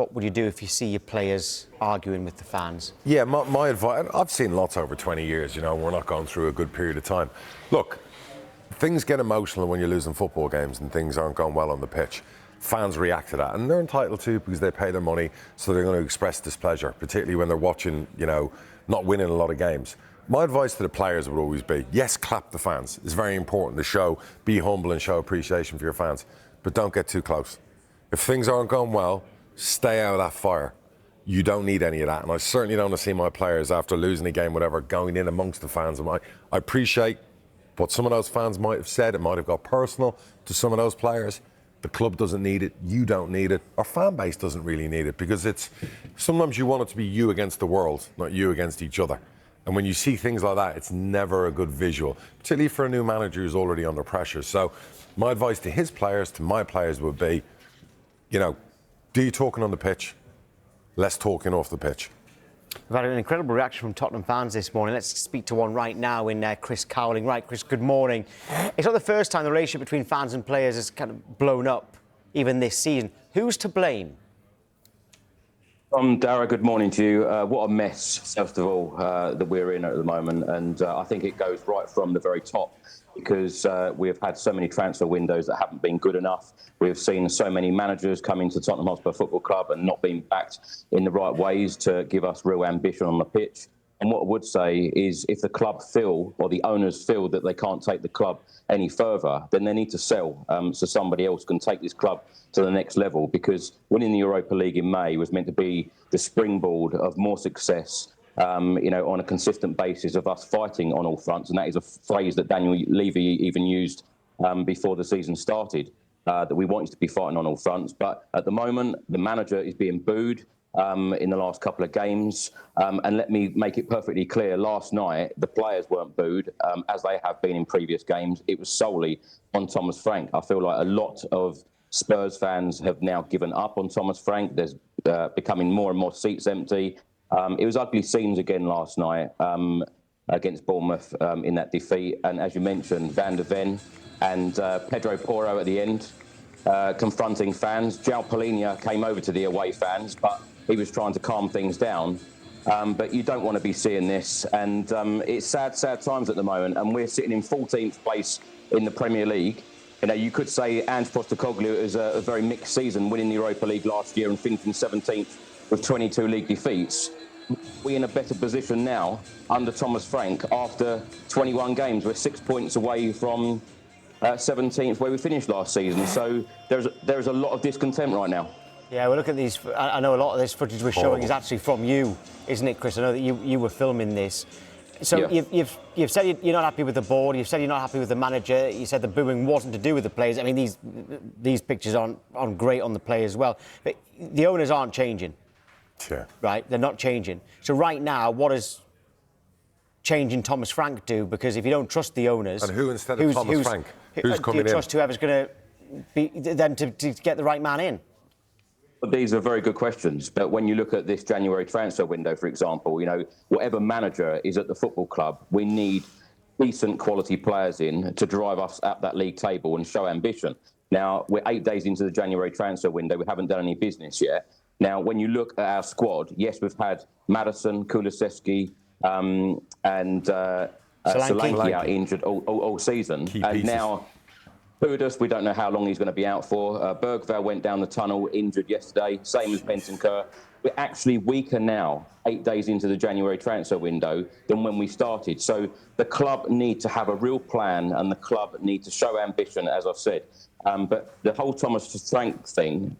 what would you do if you see your players arguing with the fans? Yeah, my advice, I've seen lots over 20 years, we're not going through a good period of time. Look, things get emotional when you're losing football games and things aren't going well on the pitch. Fans react to that, and they're entitled to because they pay their money, so they're going to express displeasure, particularly when they're watching, not winning a lot of games. My advice to the players would always be, yes, clap the fans. It's very important to be humble and show appreciation for your fans, but don't get too close. If things aren't going well, stay out of that fire. You don't need any of that, and I certainly don't want to see my players, after losing a game, whatever, going in amongst the fans. I appreciate what some of those fans might have said. It might have got personal to some of those players. The club doesn't need it, you don't need it, our fan base doesn't really need it, because sometimes you want it to be you against the world, not you against each other. And when you see things like that, it's never a good visual, particularly for a new manager who's already under pressure. So my advice to his players, to my players, would be, do your talking on the pitch, less talking off the pitch. We've had an incredible reaction from Tottenham fans this morning. Let's speak to one right now in Chris Cowling. Right, Chris, good morning. It's not the first time the relationship between fans and players has kind of blown up, even this season. Who's to blame? Dara, good morning to you. What a mess, first of all, that we're in at the moment. And I think it goes right from the very top, because we have had so many transfer windows that haven't been good enough. We have seen so many managers come into Tottenham Hotspur Football Club and not being backed in the right ways to give us real ambition on the pitch. And what I would say is, if the club feel, or the owners feel, that they can't take the club any further, then they need to sell, so somebody else can take this club to the next level. Because winning the Europa League in May was meant to be the springboard of more success, on a consistent basis, of us fighting on all fronts. And that is a phrase that Daniel Levy even used before the season started, that we wanted to be fighting on all fronts. But at the moment, the manager is being booed in the last couple of games. And let me make it perfectly clear, last night, the players weren't booed, as they have been in previous games. It was solely on Thomas Frank. I feel like a lot of Spurs fans have now given up on Thomas Frank. There's becoming more and more seats empty. It was ugly scenes again last night against Bournemouth in that defeat. And as you mentioned, Van der Ven and Pedro Porro at the end confronting fans. João Palhinha came over to the away fans, but he was trying to calm things down. But you don't want to be seeing this. And it's sad times at the moment. And we're sitting in 14th place in the Premier League. You could say Ange Postecoglou is a very mixed season, winning the Europa League last year and finishing 17th with 22 league defeats. We're in a better position now under Thomas Frank after 21 games. We're 6 points away from 17th, where we finished last season. So there's a lot of discontent right now. Yeah, well, look at these. I know a lot of this footage we're showing is actually from you, isn't it, Chris? I know that you were filming this. So yeah. You've said you're not happy with the board. You've said you're not happy with the manager. You said the booing wasn't to do with the players. I mean, these pictures aren't great on the players as well. But the owners aren't changing. Sure. Right? They're not changing. So right now, what does changing Thomas Frank do? Because if you don't trust the owners... And who instead of Thomas Frank? Who's coming in? Do you trust whoever's going to be then to get the right man in? These are very good questions, but when you look at this January transfer window, for example, whatever manager is at the football club, we need decent quality players in to drive us up that league table and show ambition. Now, we're 8 days into the January transfer window. We haven't done any business yet. Now, when you look at our squad, yes, we've had Maddison, Kulusevski, and Solanke out injured all season. And now... Budas, we don't know how long he's going to be out for. Bergvall went down the tunnel, injured yesterday, same as Bentancur. We're actually weaker now, 8 days into the January transfer window, than when we started. So the club need to have a real plan, and the club need to show ambition, as I've said. But the whole Thomas Frank thing,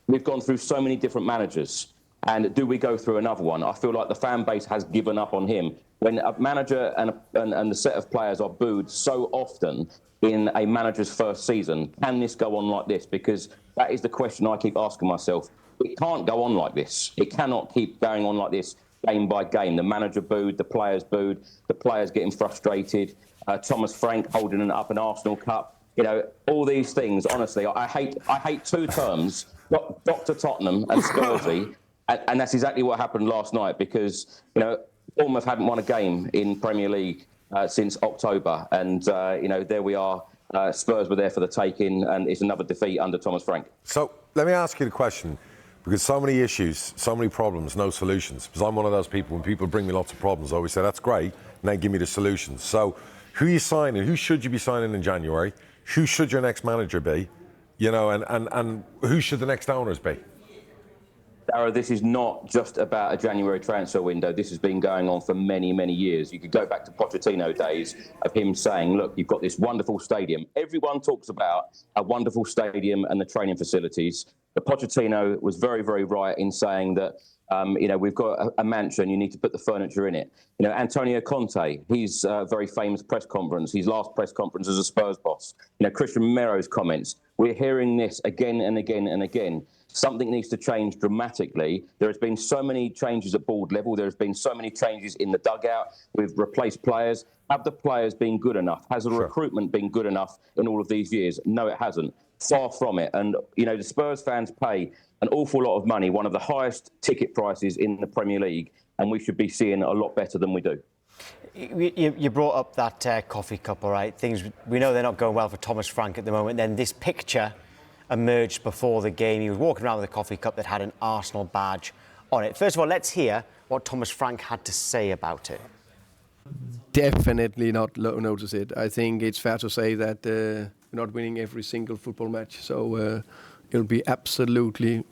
we've gone through so many different managers. And do we go through another one? I feel like the fan base has given up on him. When a manager and the set of players are booed so often in a manager's first season, can this go on like this? Because that is the question I keep asking myself. It can't go on like this. It cannot keep going on like this game by game. The manager booed, the players getting frustrated, Thomas Frank holding up an Arsenal Cup. All these things, honestly, I hate two terms, Dr. Tottenham and Spursy. And that's exactly what happened last night, because, Bournemouth hadn't won a game in Premier League since October. And, there we are. Spurs were there for the taking, and it's another defeat under Thomas Frank. So let me ask you the question. Because so many issues, so many problems, no solutions. Because I'm one of those people, when people bring me lots of problems, I always say, that's great, and then give me the solutions. So who are you signing? Who should you be signing in January? Who should your next manager be? You know, and who should the next owners be? Darragh, this is not just about a January transfer window. This has been going on for many, many years. You could go back to Pochettino days of him saying, look, you've got this wonderful stadium. Everyone talks about a wonderful stadium and the training facilities. But Pochettino was very, very right in saying that, we've got a mansion, you need to put the furniture in it. You know, Antonio Conte, his very famous press conference, his last press conference as a Spurs boss. You know, Christian Romero's comments. We're hearing this again and again and again. Something needs to change dramatically. There has been so many changes at board level. There has been so many changes in the dugout. We've replaced players. Have the players been good enough? Has the recruitment been good enough in all of these years? No, it hasn't. Far from it. And, you know, the Spurs fans pay an awful lot of money, one of the highest ticket prices in the Premier League, and we should be seeing a lot better than we do. You brought up that coffee cup, all right? Things, we know they're not going well for Thomas Frank at the moment. Then this picture emerged before the game. He was walking around with a coffee cup that had an Arsenal badge on it. First of all, let's hear what Thomas Frank had to say about it. Definitely not notice it. I think it's fair to say that we're not winning every single football match, so it'll be absolutely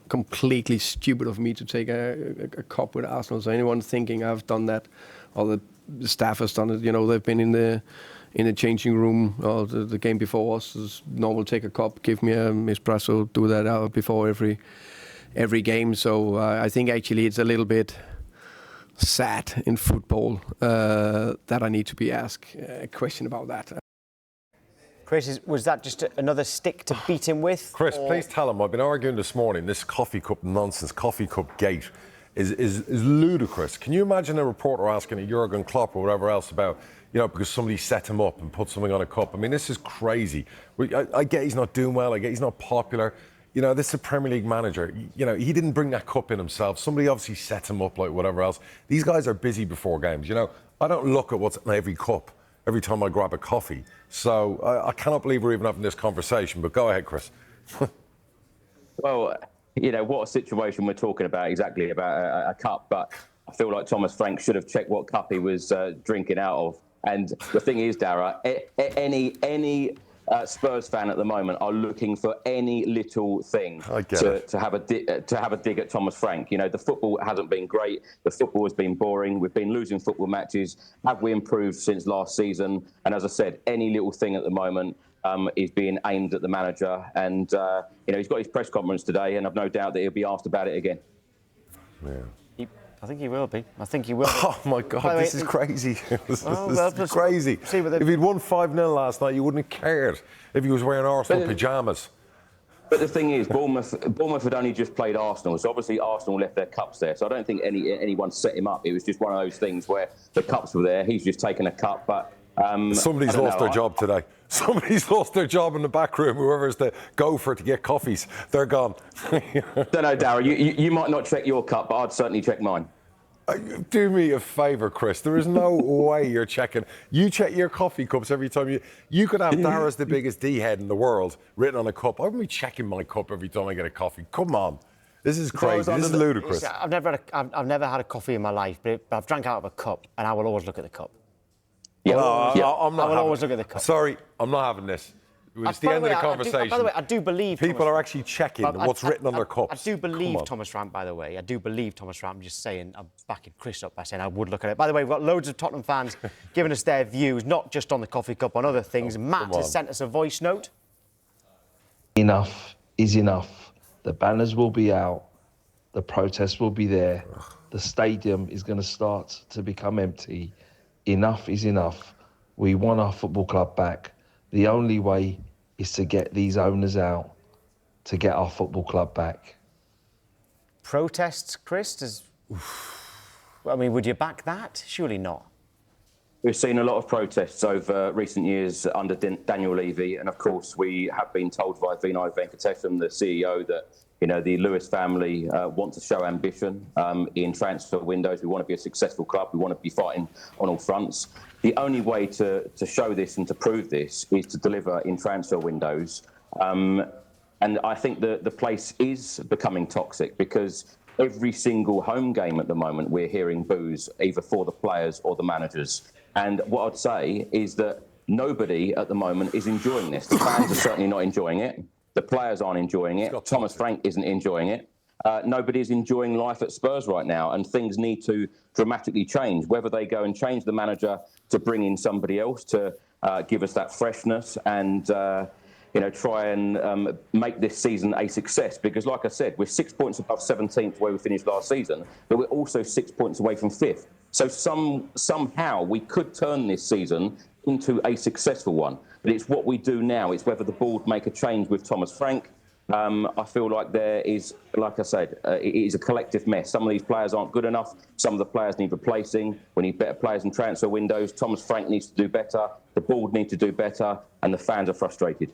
completely stupid of me to take a cup with Arsenal. So anyone thinking I've done that, or the staff has done it, you know, they've been in the changing room or the game before us. It's normal, take a cup, give me an espresso, do that out before every game. So I think actually it's a little bit sad in football that I need to be asked a question about that. Chris, was that just another stick to beat him with? Chris, please tell him, I've been arguing this morning, this coffee cup nonsense, coffee cup gate is ludicrous. Can you imagine a reporter asking a Jurgen Klopp or whatever else about, you know, because somebody set him up and put something on a cup? I mean, this is crazy. I get he's not doing well, I get he's not popular. You know, this is a Premier League manager. You know, he didn't bring that cup in himself. Somebody obviously set him up like whatever else. These guys are busy before games. You know, I don't look at what's in every cup every time I grab a coffee. So I cannot believe we're even having this conversation. But go ahead, Chris. Well, you know, what a situation we're talking about, exactly about a cup. But I feel like Thomas Frank should have checked what cup he was drinking out of. And the thing is, Darragh, any Spurs fan at the moment are looking for any little thing to have a dig at Thomas Frank. You know, the football hasn't been great. The football has been boring. We've been losing football matches. Have we improved since last season? And as I said, any little thing at the moment is being aimed at the manager. And, you know, he's got his press conference today, and I've no doubt that he'll be asked about it again. Yeah. I think he will be. I think he will be. Oh, my God, this is crazy. This is crazy. If he'd won 5-0 last night, you wouldn't have cared if he was wearing Arsenal pyjamas. But the thing is, Bournemouth had only just played Arsenal, so obviously Arsenal left their cups there. So I don't think anyone set him up. It was just one of those things where the cups were there. He's just taken a cup, but... Somebody's lost their job today. Somebody's lost their job in the back room. Whoever's the gopher to get coffees, they're gone. Don't know, Darragh. You might not check your cup, but I'd certainly check mine. Do me a favour, Chris. There is no way you're checking. You check your coffee cups every time you could have Darragh's the biggest D-head in the world written on a cup. I wouldn't be checking my cup every time I get a coffee. Come on. This is crazy. This is ludicrous. I've never had a coffee in my life, but I've drank out of a cup, and I will always look at the cup. Yeah, I'm not. I will always look at the cup. Sorry, I'm not having this. It's the end of the conversation. By the way, I do believe people are actually checking what's written on their cups. I do believe Thomas Frank, by the way. I do believe Thomas Frank. I'm just saying, I'm backing Chris up by saying I would look at it. By the way, we've got loads of Tottenham fans giving us their views, not just on the coffee cup, on other things. Matt has sent us a voice note. Enough is enough. The banners will be out. The protests will be there. The stadium is going to start to become empty. Enough is enough. We want our football club back. The only way is to get these owners out, to get our football club back. Protests, Chris? I mean, would you back that? Surely not. We've seen a lot of protests over recent years under Daniel Levy, and of course we have been told by Vinay Venkatesam, the CEO, that the Lewis family want to show ambition in transfer windows. We want to be a successful club. We want to be fighting on all fronts. The only way to show this and to prove this is to deliver in transfer windows. And And I think the place is becoming toxic because every single home game at the moment, we're hearing boos, either for the players or the managers. And what I'd say is that nobody at the moment is enjoying this. The fans are certainly not enjoying it. The players aren't enjoying it. Thomas Frank isn't enjoying it. Nobody's enjoying life at Spurs right now, and things need to dramatically change. Whether they go and change the manager to bring in somebody else to give us that freshness and try and make this season a success. Because, like I said, we're 6 points above 17th where we finished last season, but we're also 6 points away from 5th. So somehow we could turn this season into a successful one. But it's what we do now. It's whether the board make a change with Thomas Frank. I feel like there is, like I said, it is a collective mess. Some of these players aren't good enough. Some of the players need replacing. We need better players in transfer windows. Thomas Frank needs to do better. The board need to do better. And the fans are frustrated.